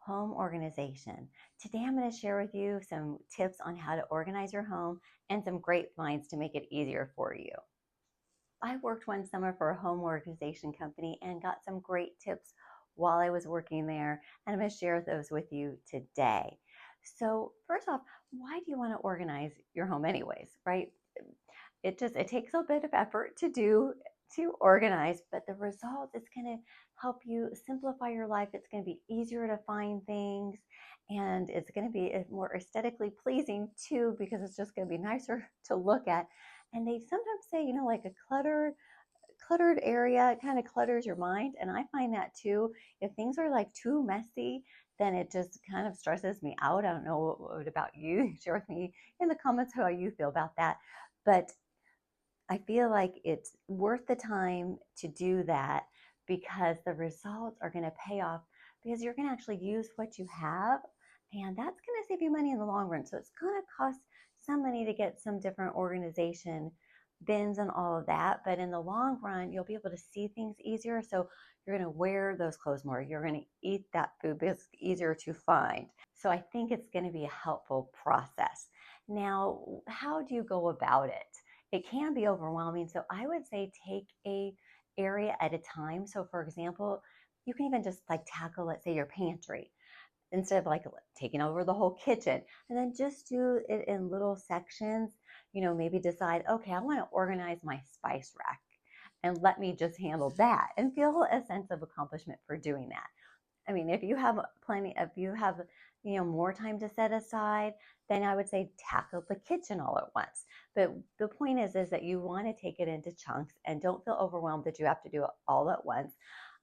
home organization. Today I'm going to share with you some tips on how to organize your home and some great finds to make it easier for you. I worked one summer for a home organization company and got some great tips while I was working there, and I'm going to share those with you today. So, first off, why do you want to organize your home anyways, right? It takes a bit of effort to organize, but the result is going to help you simplify your life. It's going to be easier to find things, and it's going to be more aesthetically pleasing too, because it's just going to be nicer to look at. And they sometimes say, like a cluttered area kind of clutters your mind, and I find that too. If things are like too messy, then it just kind of stresses me out. I don't know what about you. Share with me in the comments how you feel about that. But I feel like it's worth the time to do that, because the results are going to pay off, because you're going to actually use what you have, and that's going to save you money in the long run. So it's going to cost some money to get some different organization bins and all of that, but in the long run you'll be able to see things easier. So you're going to wear those clothes more, you're going to eat that food because it's easier to find. So I think it's going to be a helpful process. Now, how do you go about it? It can be overwhelming. So I would say take a area at a time. So for example, you can even just like tackle, let's say, your pantry instead of like taking over the whole kitchen, and then just do it in little sections. Maybe decide, okay, I want to organize my spice rack, and let me just handle that and feel a sense of accomplishment for doing that. I mean, if you have, more time to set aside, then I would say tackle the kitchen all at once. But the point is that you want to take it into chunks and don't feel overwhelmed that you have to do it all at once.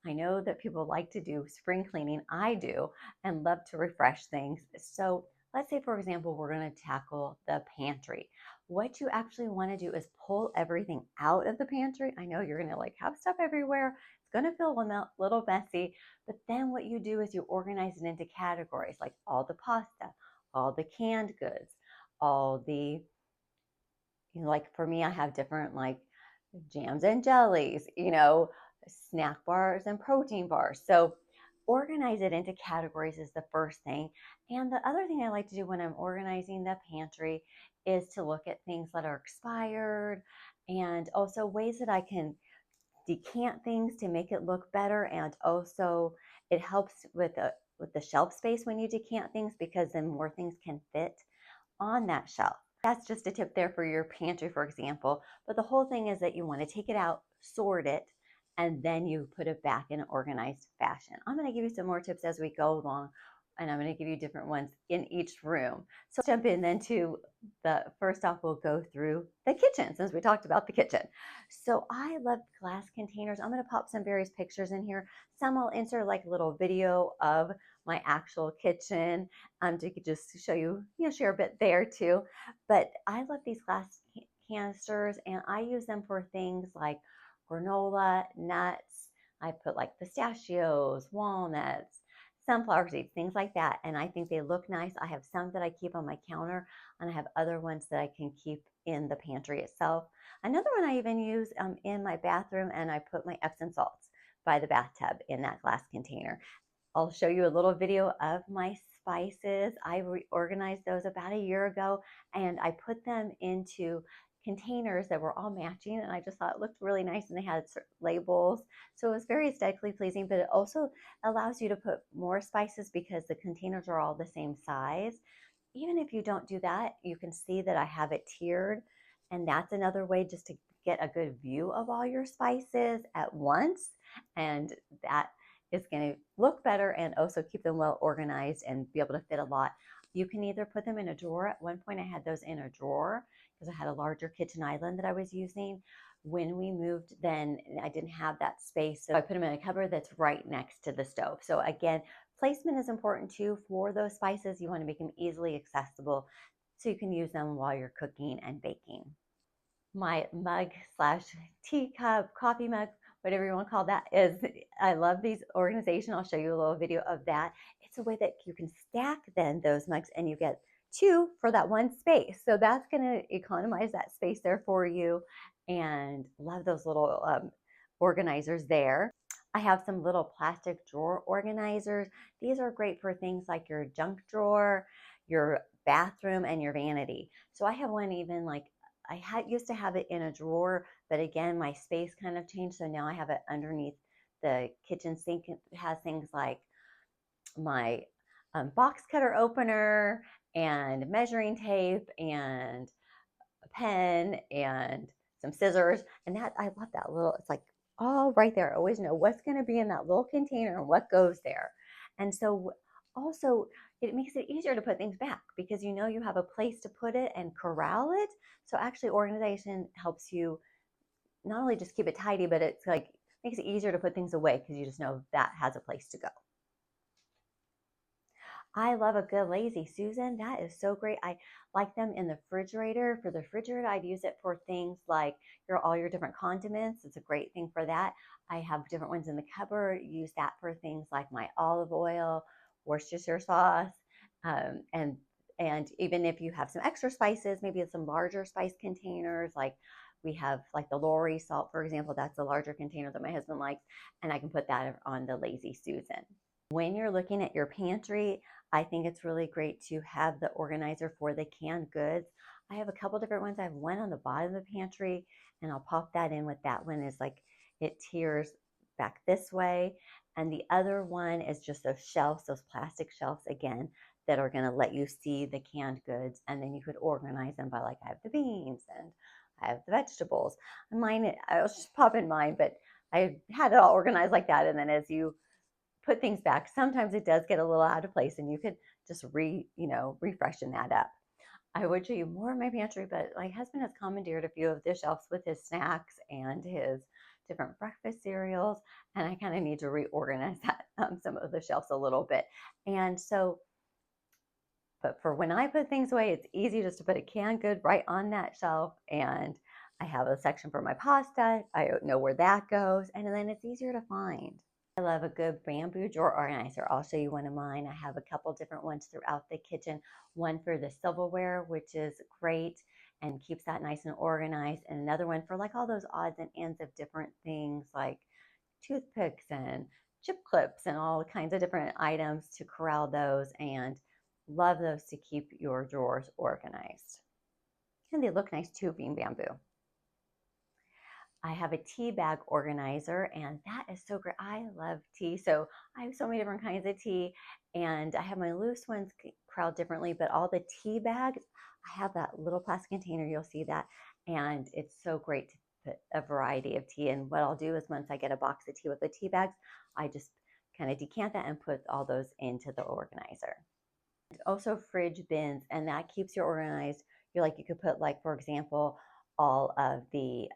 I know that people like to do spring cleaning. I do, and love to refresh things. So let's say, for example, we're going to tackle the pantry. What you actually want to do is pull everything out of the pantry. I know you're going to like have stuff everywhere. It's going to feel a little messy, but then what you do is you organize it into categories, like all the pasta, all the canned goods, all the, like for me, I have different like jams and jellies, snack bars and protein bars. So organize it into categories is the first thing. And the other thing I like to do when I'm organizing the pantry is to look at things that are expired, and also ways that I can decant things to make it look better. And also it helps with the shelf space when you decant things, because then more things can fit on that shelf. That's just a tip there for your pantry, for example. But the whole thing is that you want to take it out, sort it, and then you put it back in an organized fashion. I'm going to give you some more tips as we go along, and I'm going to give you different ones in each room. So let's jump in then to the first off, we'll go through the kitchen, since we talked about the kitchen. So I love glass containers. I'm going to pop some various pictures in here. Some I'll insert like a little video of my actual kitchen, to just show you, share a bit there too. But I love these glass canisters, and I use them for things like granola, nuts. I put like pistachios, walnuts, sunflower seeds, things like that. And I think they look nice. I have some that I keep on my counter, and I have other ones that I can keep in the pantry itself. Another one I even use in my bathroom, and I put my Epsom salts by the bathtub in that glass container. I'll show you a little video of my spices. I reorganized those about a year ago, and I put them into containers that were all matching, and I just thought it looked really nice, and they had labels. So it was very aesthetically pleasing, but it also allows you to put more spices because the containers are all the same size. Even if you don't do that, you can see that I have it tiered, and that's another way just to get a good view of all your spices at once, and that is going to look better and also keep them well organized and be able to fit a lot. You can either put them in a drawer. At one point I had those in a drawer because I had a larger kitchen island that I was using. When we moved, then I didn't have that space, so I put them in a cupboard that's right next to the stove. So again, placement is important too for those spices. You want to make them easily accessible so you can use them while you're cooking and baking. My mug slash teacup, coffee mug, whatever you want to call that, is, I love these organization. I'll show you a little video of that. It's a way that you can stack then those mugs, and you get two for that one space. So that's going to economize that space there for you, and love those little organizers there. I have some little plastic drawer organizers. These are great for things like your junk drawer, your bathroom, and your vanity. So I have one even like I had used to have it in a drawer, but again, my space kind of changed. So now I have it underneath the kitchen sink. It has things like my box cutter opener and measuring tape and a pen and some scissors. And that I love that little, it's like all right there. I always know what's going to be in that little container and what goes there. And so also it makes it easier to put things back because you know you have a place to put it and corral it. So actually organization helps you not only just keep it tidy, but it's like makes it easier to put things away because you just know that has a place to go. I love a good lazy Susan. That is so great. I like them in the refrigerator. For the refrigerator, I'd use it for things like all your different condiments. It's a great thing for that. I have different ones in the cupboard. Use that for things like my olive oil, Worcestershire sauce, um, and and even if you have some extra spices, maybe some larger spice containers like we have like the Lori salt, for example. That's a larger container that my husband likes, and I can put that on the lazy Susan. When you're looking at your pantry, I think it's really great to have the organizer for the canned goods. I have a couple different ones. I have one on the bottom of the pantry, and I'll pop that in with that one is like it tiers back this way. And the other one is just those shelves, those plastic shelves again, that are going to let you see the canned goods. And then you could organize them by like I have the beans and I have the vegetables. Mine, I'll just pop in mine, but I had it all organized like that. And then as you put things back, sometimes it does get a little out of place and you could just refreshen that up. I would show you more of my pantry, but my husband has commandeered a few of the shelves with his snacks and his different breakfast cereals, and I kind of need to reorganize that some of the shelves a little bit. And so, but for when I put things away, it's easy just to put a canned good right on that shelf, and I have a section for my pasta. I know where that goes, and then it's easier to find. I love a good bamboo drawer organizer. I'll show you one of mine. I have a couple different ones throughout the kitchen. One for the silverware, which is great and keeps that nice and organized. And another one for like all those odds and ends of different things like toothpicks and chip clips and all kinds of different items to corral those, and love those to keep your drawers organized. And they look nice too, being bamboo. I have a tea bag organizer, and that is so great. I love tea. So I have so many different kinds of tea, and I have my loose ones corralled differently, but all the tea bags, I have that little plastic container. You'll see that. And it's so great to put a variety of tea. And what I'll do is once I get a box of tea with the tea bags, I just kind of decant that and put all those into the organizer. Also fridge bins, and that keeps you organized. You could put like, for example, all of the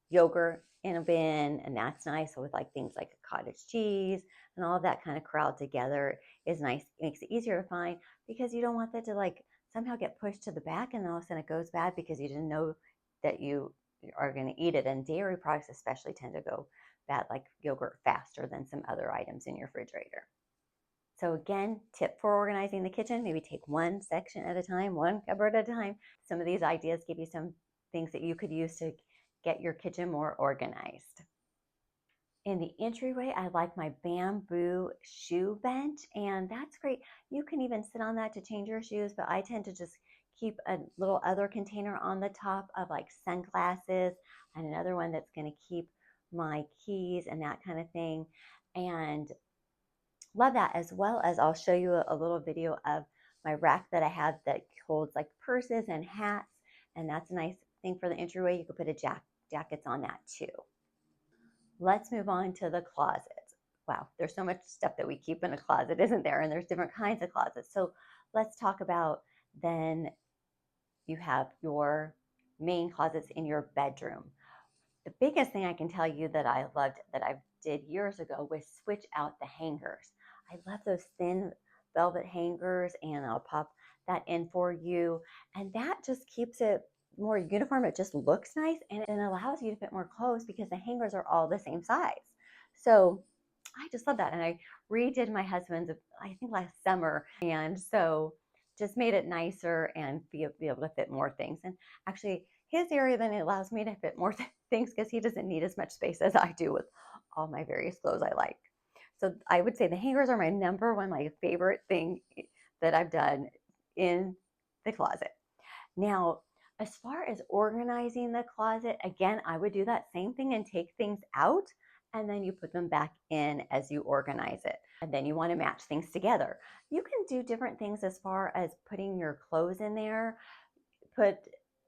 yogurt in a bin, and that's nice. So with like things like cottage cheese and all of that kind of corralled together is nice. It makes it easier to find because you don't want that to like somehow get pushed to the back and all of a sudden it goes bad because you didn't know that you are going to eat it. And dairy products especially tend to go bad, like yogurt, faster than some other items in your refrigerator. So again, tip for organizing the kitchen, maybe take one section at a time, one cupboard at a time. Some of these ideas give you some things that you could use to get your kitchen more organized. In the entryway, I like my bamboo shoe bench, and that's great. You can even sit on that to change your shoes, but I tend to just keep a little other container on the top of like sunglasses and another one that's going to keep my keys and that kind of thing. And love that, as well as I'll show you a little video of my rack that I have that holds like purses and hats, and that's a nice thing for the entryway. You could put jackets on that too. Let's move on to the closet. Wow, there's so much stuff that we keep in a closet, isn't there? And there's different kinds of closets. So let's talk about then you have your main closets in your bedroom. The biggest thing I can tell you that I loved that I did years ago was switch out the hangers. I love those thin velvet hangers, and I'll pop that in for you. And that just keeps it more uniform. It just looks nice, and it allows you to fit more clothes because the hangers are all the same size. So I just love that. And I redid my husband's, I think last summer. And so just made it nicer and be able to fit more things. And actually his area then allows me to fit more things because he doesn't need as much space as I do with all my various clothes I like. So I would say the hangers are my number one, my favorite thing that I've done in the closet. Now, as far as organizing the closet, again, I would do that same thing and take things out and then you put them back in as you organize it. And then you want to match things together. You can do different things as far as putting your clothes in there. Put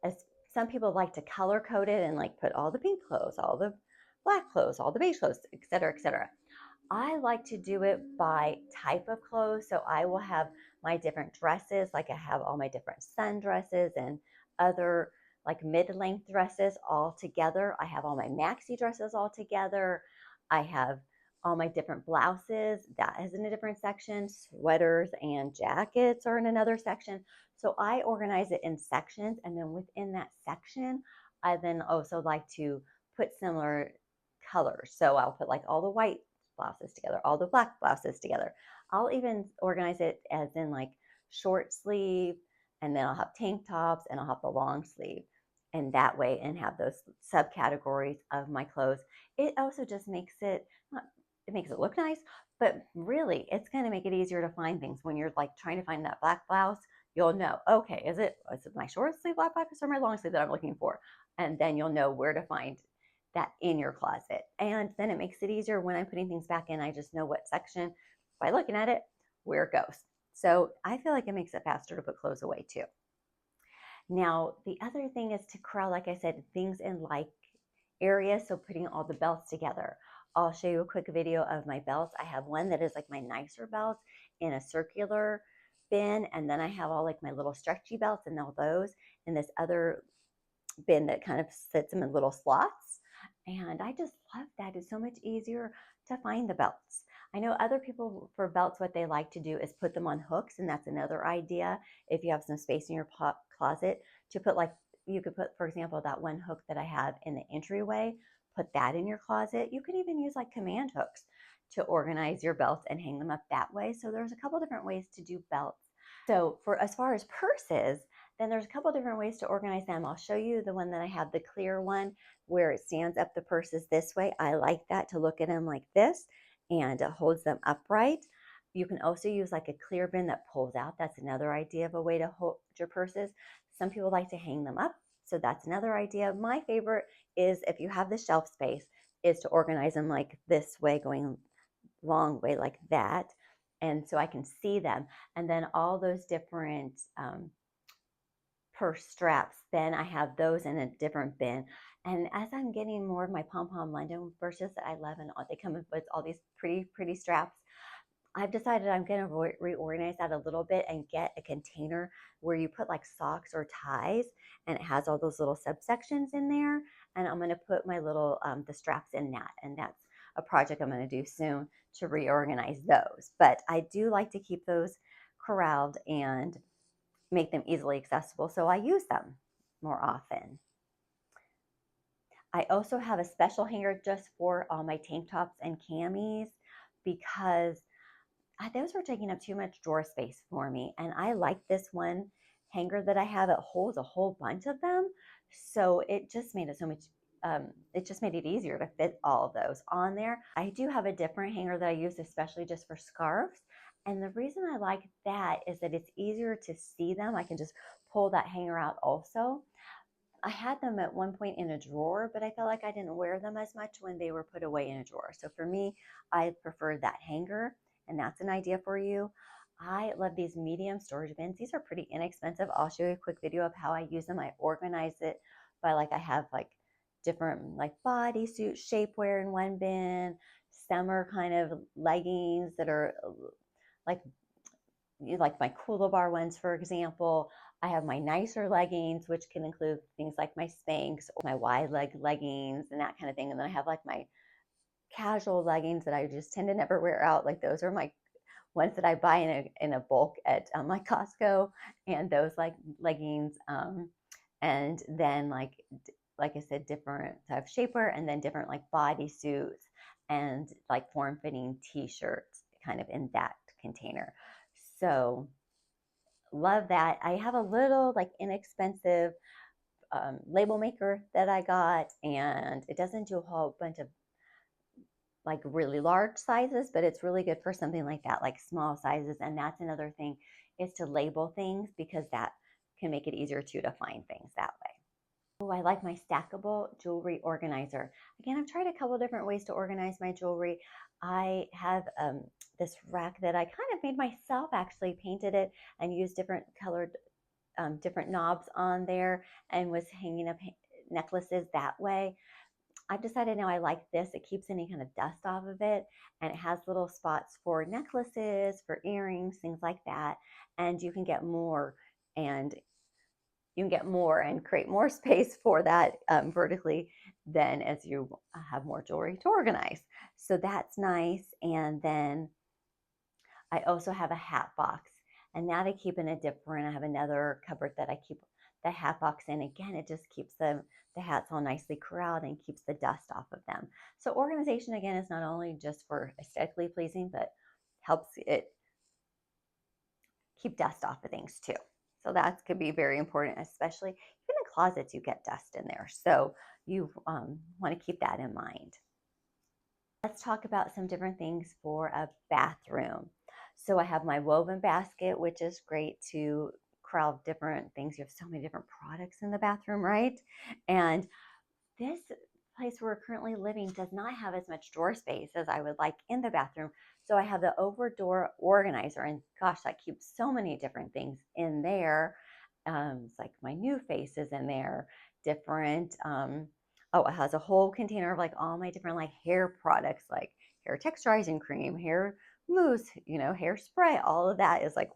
as some people like to color code it and like put all the pink clothes, all the black clothes, all the beige clothes, etc., etc. I like to do it by type of clothes. So I will have my different dresses, like I have all my different sundresses and other like mid-length dresses all together. I have all my maxi dresses all together. I have all my different blouses. That is in a different section. Sweaters and jackets are in another section. So I organize it in sections. And then within that section, I then also like to put similar colors. So I'll put like all the white blouses together, all the black blouses together. I'll even organize it as in like short sleeve, and then I'll have tank tops and I'll have the long sleeve. And that way, and have those subcategories of my clothes. It also just makes it, it makes it look nice, but really it's going to make it easier to find things when you're like trying to find that black blouse. You'll know, okay, is it my short sleeve black blouse or my long sleeve that I'm looking for? And then you'll know where to find that in your closet. And then it makes it easier when I'm putting things back in. I just know what section, by looking at it, where it goes. So I feel like it makes it faster to put clothes away too. Now, the other thing is to corral, like I said, things in like areas. So putting all the belts together. I'll show you a quick video of my belts. I have one that is like my nicer belts in a circular bin. And then I have all like my little stretchy belts and all those in this other bin that kind of sits them in little slots. And I just love that. It's so much easier to find the belts. I know other people for belts, what they like to do is put them on hooks. And that's another idea. If you have some space in your closet to put, like, you could put, for example, that one hook that I have in the entryway, put that in your closet. You can even use like command hooks to organize your belts and hang them up that way. So there's a couple different ways to do belts. So for as far as purses, then there's a couple different ways to organize them. I'll show you the one that I have, the clear one, where it stands up the purses this way. I like that, to look at them like this, and it holds them upright. You can also use like a clear bin that pulls out. That's another idea of a way to hold your purses. Some people like to hang them up, so that's another idea. My favorite is, if you have the shelf space, is to organize them like this way, going long way like that. And so I can see them. And then all those different purse straps, then I have those in a different bin. And as I'm getting more of my Pom Pom London purses that I love, and they come with all these pretty straps, I've decided I'm going to reorganize that a little bit and get a container where you put like socks or ties, and it has all those little subsections in there. And I'm going to put my little, the straps in that. And that's a project I'm going to do soon, to reorganize those. But I do like to keep those corralled and make them easily accessible, so I use them more often. I also have a special hanger just for all my tank tops and camis, because those were taking up too much drawer space for me. And I like this one hanger that I have. It holds a whole bunch of them. So it just made it so much, it just made it easier to fit all of those on there. I do have a different hanger that I use especially just for scarves. And the reason I like that is that it's easier to see them. I can just pull that hanger out also. I had them at one point in a drawer, but I felt like I didn't wear them as much when they were put away in a drawer. So for me, I prefer that hanger, and that's an idea for you. I love these medium storage bins. These are pretty inexpensive. I'll show you a quick video of how I use them. I organize it by, like, I have like different like bodysuit shapewear in one bin, summer kind of leggings that are like my Kula Bar ones, for example. I have my nicer leggings, which can include things like my Spanx or my wide leg leggings and that kind of thing. And then I have like my casual leggings that I just tend to never wear out. Like, those are my ones that I buy in a bulk at my Costco, and those like leggings. And then like I said, different type of shapewear, and then different like bodysuits and like form-fitting t-shirts kind of in that container. So love that. I have a little like inexpensive label maker that I got, and it doesn't do a whole bunch of like really large sizes, but it's really good for something like that, like small sizes. And that's another thing, is to label things, because that can make it easier too to find things that way. Oh, I like my stackable jewelry organizer. Again, I've tried a couple different ways to organize my jewelry. I have this rack that I kind of made myself, actually painted it and used different colored, different knobs on there, and was hanging up necklaces that way. I've decided now I like this. It keeps any kind of dust off of it, and it has little spots for necklaces, for earrings, things like that. And you can get more, and create more space for that, vertically, then as you have more jewelry to organize. So that's nice. And then I also have a hat box, and that I keep in a different. I have another cupboard that I keep the hat box in. Again, it just keeps the hats all nicely corralled and keeps the dust off of them. So organization, again, is not only just for aesthetically pleasing, but helps it keep dust off of things too. So that could be very important, especially even in closets, you get dust in there. So you want to keep that in mind. Let's talk about some different things for a bathroom. So I have my woven basket, which is great to corral different things. You have so many different products in the bathroom, right? And this place where we're currently living does not have as much drawer space as I would like in the bathroom. So I have the over door organizer, and gosh, that keeps so many different things in there. It's like my new faces in there, different. Oh, it has a whole container of like all my different like hair products, like hair texturizing cream, hair mousse, hairspray. All of that is like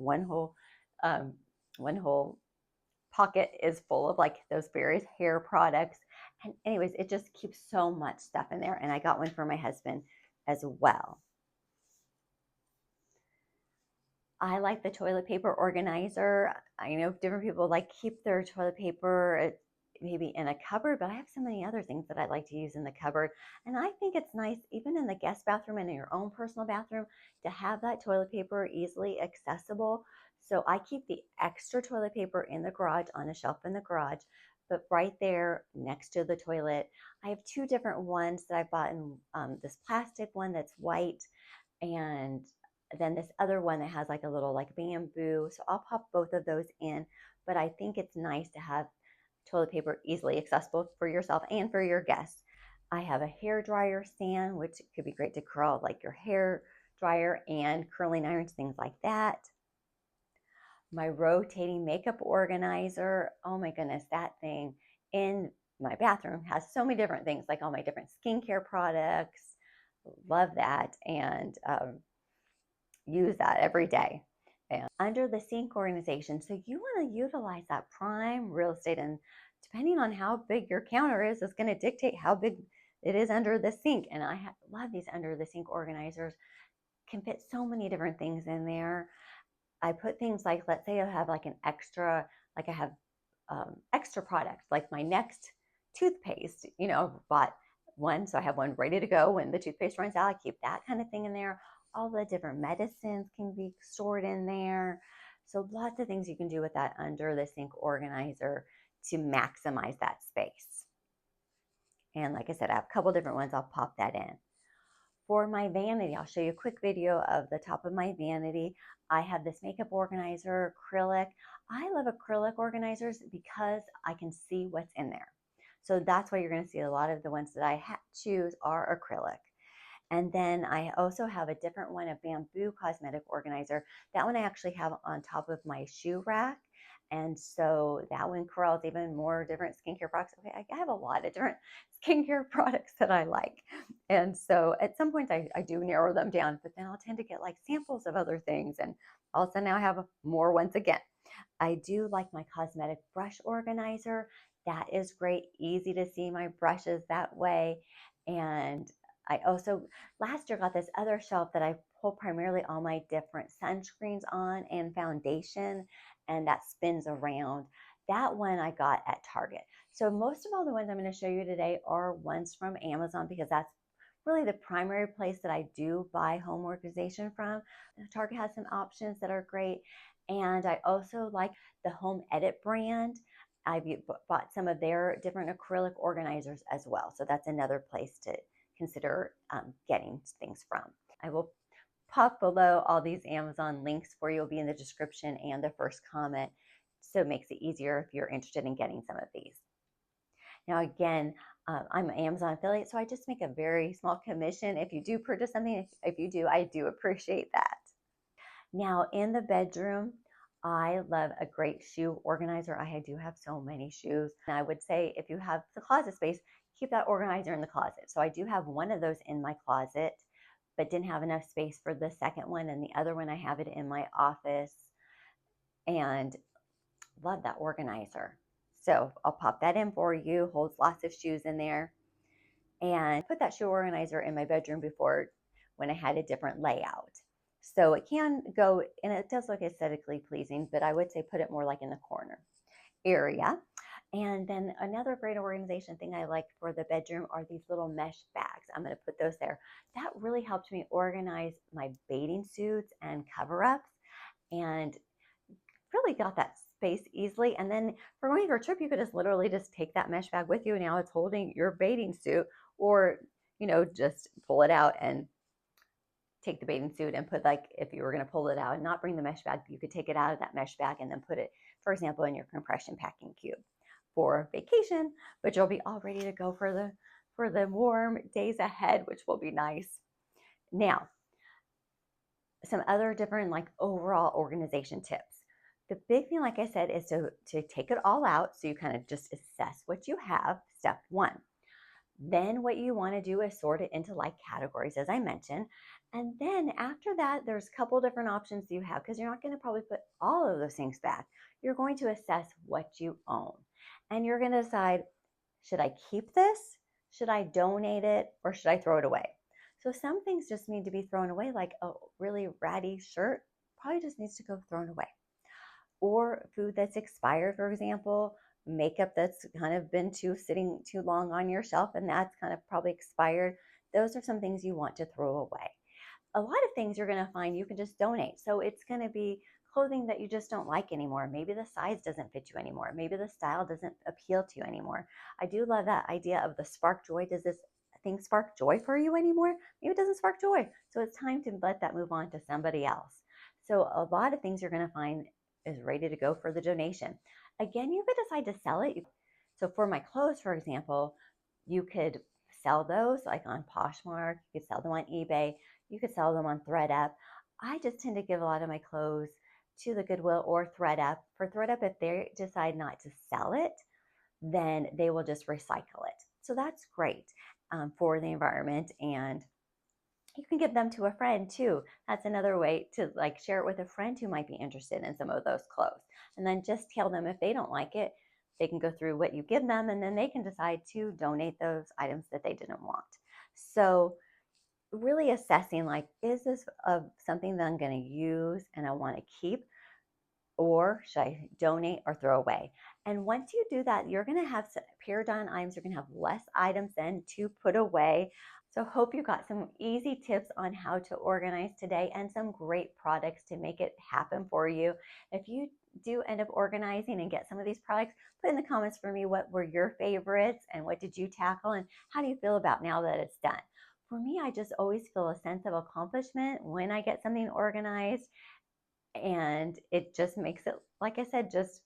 um, one whole pocket is full of like those various hair products. And anyways, it just keeps so much stuff in there. And I got one for my husband as well. I like the toilet paper organizer. I know different people like keep their toilet paper maybe in a cupboard, but I have so many other things that I like to use in the cupboard. And I think it's nice, even in the guest bathroom and in your own personal bathroom, to have that toilet paper easily accessible. So I keep the extra toilet paper in the garage, on a shelf in the garage, but right there next to the toilet. I have two different ones that I bought in, this plastic one that's white, and then this other one that has like a little like bamboo. So I'll pop both of those in, but I think it's nice to have toilet paper easily accessible for yourself and for your guests. I have a hair dryer stand, which could be great to curl like your hair dryer and curling irons, things like that. My rotating makeup organizer. Oh my goodness, that thing in my bathroom has so many different things, like all my different skincare products. Love that. And use that every day. And under the sink organization, so you want to utilize that prime real estate, and depending on how big your counter is going to dictate how big it is under the sink. And I love these under the sink organizers. Can fit so many different things in there. I put things like, let's say I have like an extra, like I have extra products, like my next toothpaste, bought one, so I have one ready to go when the toothpaste runs out. I keep that kind of thing in there. All the different medicines can be stored in there. So lots of things you can do with that under the sink organizer to maximize that space. And like I said, I have a couple different ones. I'll pop that in. For my vanity, I'll show you a quick video of the top of my vanity. I have this makeup organizer, acrylic. I love acrylic organizers because I can see what's in there. So that's why you're going to see a lot of the ones that I choose are acrylic. And then I also have a different one, a bamboo cosmetic organizer. That one I actually have on top of my shoe rack. And so that one corrals even more different skincare products. Okay, I have a lot of different skincare products that I like. And so at some points I do narrow them down, but then I'll tend to get like samples of other things. And all of a sudden now I have more once again. I do like my cosmetic brush organizer. That is great, easy to see my brushes that way. And I also last year got this other shelf that I pull primarily all my different sunscreens on and foundation, and that spins around. That one I got at Target. So most of all the ones I'm going to show you today are ones from Amazon, because that's really the primary place that I do buy home organization from. Target has some options that are great. And I also like the Home Edit brand. I bought some of their different acrylic organizers as well. So that's another place to consider getting things from. I will pop below all these Amazon links for you. Will be in the description and the first comment. So it makes it easier if you're interested in getting some of these. Now, again, I'm an Amazon affiliate, so I just make a very small commission. If you do purchase something, if you do, I do appreciate that. Now, in the bedroom, I love a great shoe organizer. I do have so many shoes. And I would say if you have the closet space, keep that organizer in the closet. So I do have one of those in my closet, but didn't have enough space for the second one. And the other one, I have it in my office, and love that organizer. So I'll pop that in for you. Holds lots of shoes in there. And put that shoe organizer in my bedroom before when I had a different layout. So it can go, and it does look aesthetically pleasing, but I would say put it more like in the corner area. And then another great organization thing I like for the bedroom are these little mesh bags. I'm going to put those there. That really helped me organize my bathing suits and cover-ups, and really got that space easily. And then for going for a trip, you could just literally just take that mesh bag with you. Now it's holding your bathing suit, or, just pull it out and take the bathing suit and put, like, if you were going to pull it out and not bring the mesh bag, you could take it out of that mesh bag and then put it, for example, in your compression packing cube for vacation, but you'll be all ready to go for the warm days ahead, which will be nice. Now, some other different overall organization tips. The big thing, like I said, is to take it all out. So you kind of just assess what you have, step one. Then what you want to do is sort it into categories, as I mentioned. And then after that, there's a couple different options you have, because you're not going to probably put all of those things back. You're going to assess what you own. And you're going to decide, should I keep this? Should I donate it? Or should I throw it away? So some things just need to be thrown away, like a really ratty shirt probably just needs to go thrown away. Or food that's expired, for example, makeup that's kind of been sitting too long on your shelf, and that's kind of probably expired. Those are some things you want to throw away. A lot of things you're going to find you can just donate. So it's going to be clothing that you just don't like anymore. Maybe the size doesn't fit you anymore. Maybe the style doesn't appeal to you anymore. I do love that idea of the spark joy. Does this thing spark joy for you anymore? Maybe it doesn't spark joy. So it's time to let that move on to somebody else. So a lot of things you're going to find is ready to go for the donation. Again, you could decide to sell it. So for my clothes, for example, you could sell those on Poshmark. You could sell them on eBay. You could sell them on ThredUp. I just tend to give a lot of my clothes to the Goodwill or ThredUp. For ThredUp, if they decide not to sell it, then they will just recycle it. So that's great for the environment, and you can give them to a friend too. That's another way to share it with a friend who might be interested in some of those clothes. And then just tell them if they don't like it, they can go through what you give them, and then they can decide to donate those items that they didn't want. So really assessing, is this something that I'm going to use and I want to keep, or should I donate or throw away? And once you do that, you're going to have pared down items. You're going to have less items then to put away. So hope you got some easy tips on how to organize today, and some great products to make it happen for you. If you do end up organizing and get some of these products, put in the comments for me what were your favorites and what did you tackle, and how do you feel about now that it's done? For me, I just always feel a sense of accomplishment when I get something organized, and it just makes it, like I said, just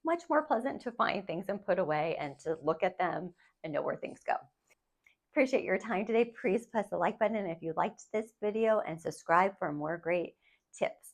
much more pleasant to find things and put away and to look at them and know where things go. Appreciate your time today. Please press the like button if you liked this video, and subscribe for more great tips.